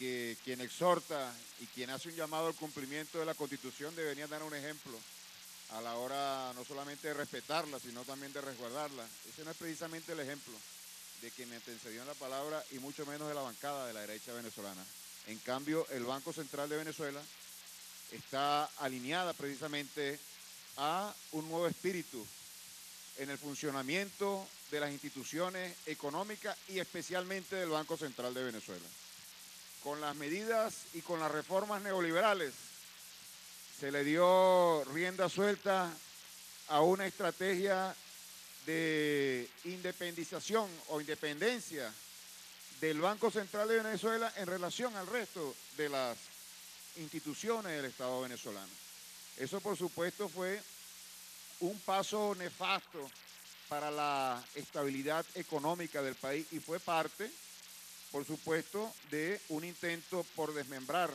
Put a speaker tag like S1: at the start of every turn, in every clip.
S1: que quien exhorta y quien hace un llamado al cumplimiento de la Constitución debería dar un ejemplo a la hora no solamente de respetarla, sino también de resguardarla. Ese no es precisamente el ejemplo de quien me antecedió en la palabra y mucho menos de la bancada de la derecha venezolana. En cambio, el Banco Central de Venezuela está alineada precisamente a un nuevo espíritu en el funcionamiento de las instituciones económicas y especialmente del Banco Central de Venezuela. Con las medidas y con las reformas neoliberales se le dio rienda suelta a una estrategia de independización o independencia del Banco Central de Venezuela en relación al resto de las instituciones del Estado venezolano. Eso, por supuesto, fue un paso nefasto para la estabilidad económica del país y fue parte, por supuesto, de un intento por desmembrar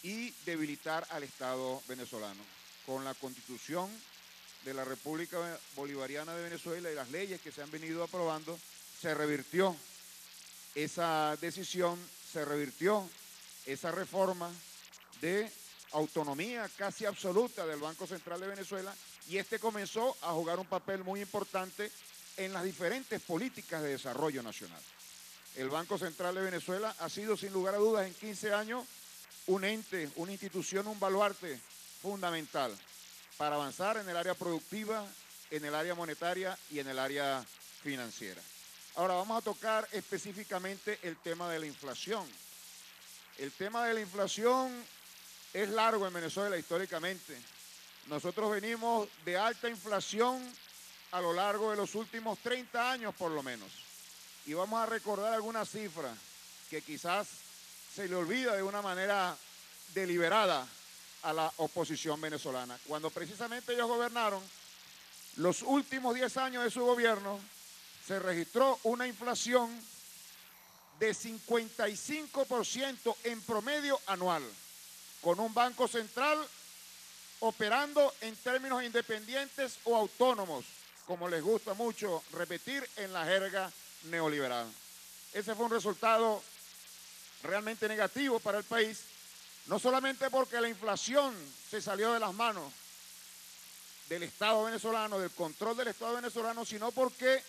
S1: y debilitar al Estado venezolano. Con la Constitución de la República Bolivariana de Venezuela y las leyes que se han venido aprobando, se revirtió esa decisión, se revirtió esa reforma de autonomía casi absoluta del Banco Central de Venezuela y este comenzó a jugar un papel muy importante en las diferentes políticas de desarrollo nacional. El Banco Central de Venezuela ha sido, sin lugar a dudas, en 15 años, un ente, una institución, un baluarte fundamental para avanzar en el área productiva, en el área monetaria y en el área financiera. Ahora vamos a tocar específicamente el tema de la inflación. El tema de la inflación es largo en Venezuela históricamente. Nosotros venimos de alta inflación a lo largo de los últimos 30 años por lo menos. Y vamos a recordar algunas cifras que quizás se le olvida de una manera deliberada a la oposición venezolana. Cuando precisamente ellos gobernaron, los últimos 10 años de su gobierno, se registró una inflación de 55% en promedio anual, con un banco central operando en términos independientes o autónomos, como les gusta mucho repetir en la jerga neoliberal. Ese fue un resultado realmente negativo para el país, no solamente porque la inflación se salió de las manos del Estado venezolano, del control del Estado venezolano, sino porque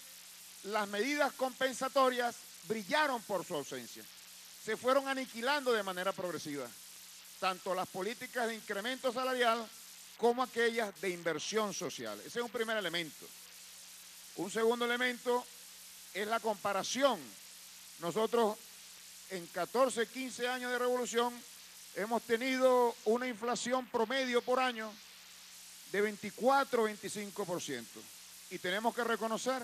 S1: las medidas compensatorias brillaron por su ausencia. Se fueron aniquilando de manera progresiva, tanto las políticas de incremento salarial como aquellas de inversión social. Ese es un primer elemento. Un segundo elemento es la comparación. Nosotros en 14, 15 años de revolución hemos tenido una inflación promedio por año de 24, 25%. Y tenemos que reconocer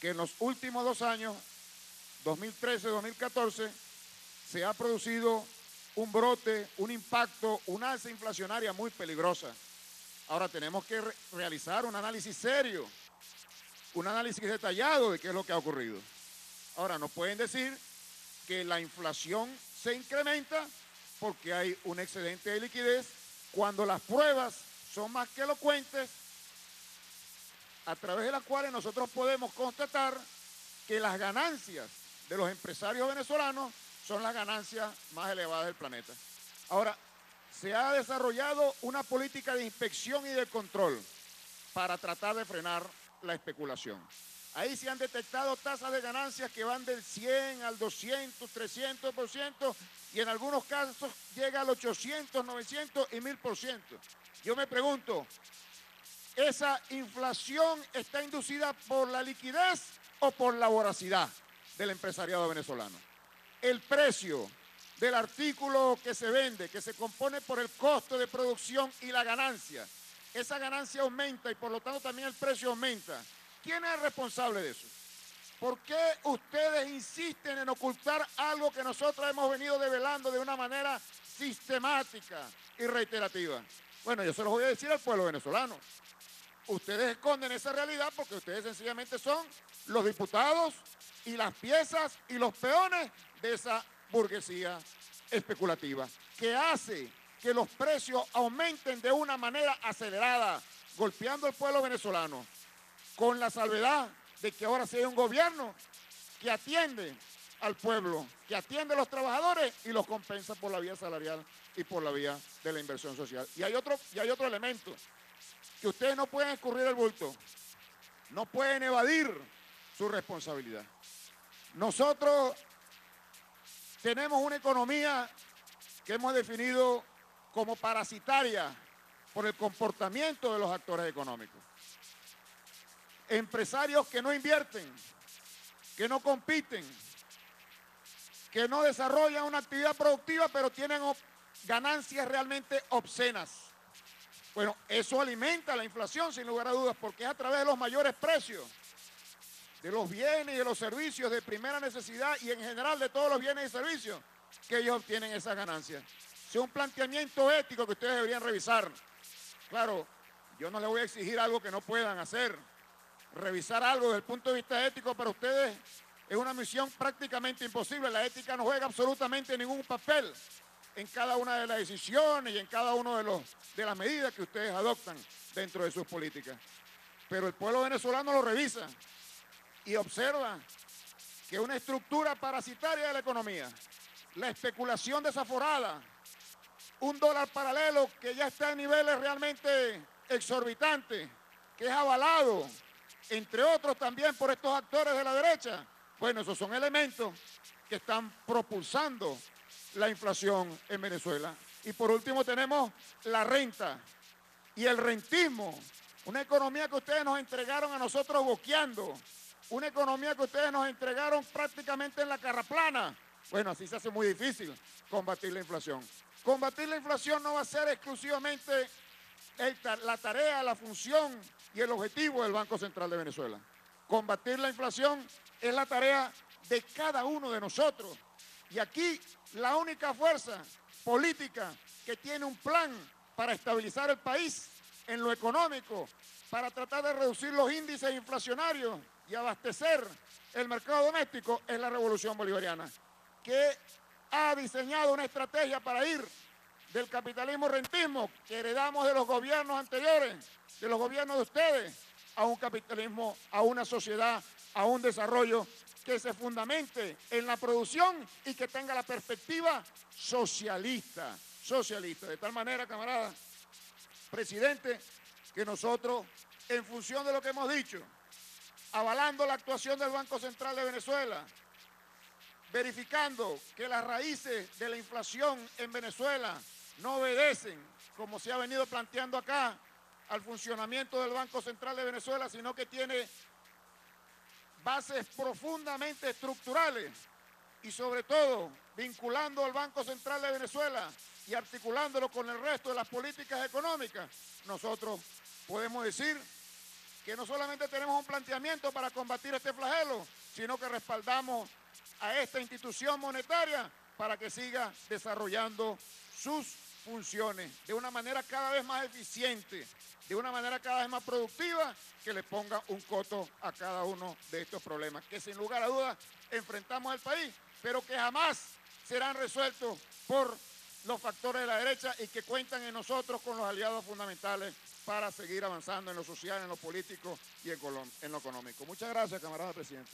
S1: que en los últimos 2 años, 2013, 2014, se ha producido un brote, un impacto, una alza inflacionaria muy peligrosa. Ahora tenemos que realizar un análisis serio, un análisis detallado de qué es lo que ha ocurrido. Ahora, no pueden decir que la inflación se incrementa porque hay un excedente de liquidez cuando las pruebas son más que elocuentes, a través de las cuales nosotros podemos constatar que las ganancias de los empresarios venezolanos son las ganancias más elevadas del planeta. Ahora, se ha desarrollado una política de inspección y de control para tratar de frenar la especulación. Ahí se han detectado tasas de ganancias que van del 100 al 200, 300% y en algunos casos llega al 800, 900 y 1000%. Yo me pregunto, ¿esa inflación está inducida por la liquidez o por la voracidad del empresariado venezolano? El precio del artículo que se vende, que se compone por el costo de producción y la ganancia, esa ganancia aumenta y por lo tanto también el precio aumenta. ¿Quién es el responsable de eso? ¿Por qué ustedes insisten en ocultar algo que nosotros hemos venido develando de una manera sistemática y reiterativa? Bueno, yo se los voy a decir al pueblo venezolano. Ustedes esconden esa realidad porque ustedes sencillamente son los diputados y las piezas y los peones de esa burguesía especulativa que hace que los precios aumenten de una manera acelerada, golpeando al pueblo venezolano, con la salvedad de que ahora sí hay un gobierno que atiende al pueblo, que atiende a los trabajadores y los compensa por la vía salarial y por la vía de la inversión social. Y hay otro elemento, que ustedes no pueden escurrir el bulto, no pueden evadir su responsabilidad. Nosotros tenemos una economía que hemos definido como parasitaria por el comportamiento de los actores económicos. Empresarios que no invierten, que no compiten, que no desarrollan una actividad productiva, pero tienen ganancias realmente obscenas. Bueno, eso alimenta la inflación, sin lugar a dudas, porque es a través de los mayores precios de los bienes y de los servicios de primera necesidad y en general de todos los bienes y servicios que ellos obtienen esas ganancias. Es un planteamiento ético que ustedes deberían revisar. Claro, yo no les voy a exigir algo que no puedan hacer. Revisar algo desde el punto de vista ético para ustedes es una misión prácticamente imposible. La ética no juega absolutamente ningún papel en cada una de las decisiones y en cada una de las medidas que ustedes adoptan dentro de sus políticas. Pero el pueblo venezolano lo revisa y observa que una estructura parasitaria de la economía, la especulación desaforada, un dólar paralelo que ya está en niveles realmente exorbitantes, que es avalado, entre otros también por estos actores de la derecha. Bueno, esos son elementos que están propulsando la inflación en Venezuela. Y por último tenemos la renta y el rentismo, una economía que ustedes nos entregaron a nosotros boqueando, una economía que ustedes nos entregaron prácticamente en la carraplana. Bueno, así se hace muy difícil combatir la inflación. Combatir la inflación no va a ser exclusivamente la tarea, la función y el objetivo del Banco Central de Venezuela. Combatir la inflación es la tarea de cada uno de nosotros. Y aquí la única fuerza política que tiene un plan para estabilizar el país en lo económico, para tratar de reducir los índices inflacionarios y abastecer el mercado doméstico es la Revolución Bolivariana, que ha diseñado una estrategia para ir del capitalismo-rentismo que heredamos de los gobiernos anteriores, de los gobiernos de ustedes, a un capitalismo, a una sociedad, a un desarrollo que se fundamente en la producción y que tenga la perspectiva socialista. De tal manera, camarada presidente, que nosotros, en función de lo que hemos dicho, avalando la actuación del Banco Central de Venezuela, verificando que las raíces de la inflación en Venezuela no obedecen, como se ha venido planteando acá, al funcionamiento del Banco Central de Venezuela, sino que tiene bases profundamente estructurales y sobre todo vinculando al Banco Central de Venezuela y articulándolo con el resto de las políticas económicas, nosotros podemos decir que no solamente tenemos un planteamiento para combatir este flagelo, sino que respaldamos a esta institución monetaria para que siga desarrollando sus funciones de una manera cada vez más eficiente, de una manera cada vez más productiva, que le ponga un coto a cada uno de estos problemas, que sin lugar a dudas enfrentamos al país, pero que jamás serán resueltos por los factores de la derecha y que cuentan en nosotros con los aliados fundamentales para seguir avanzando en lo social, en lo político y en lo económico. Muchas gracias, camarada presidente.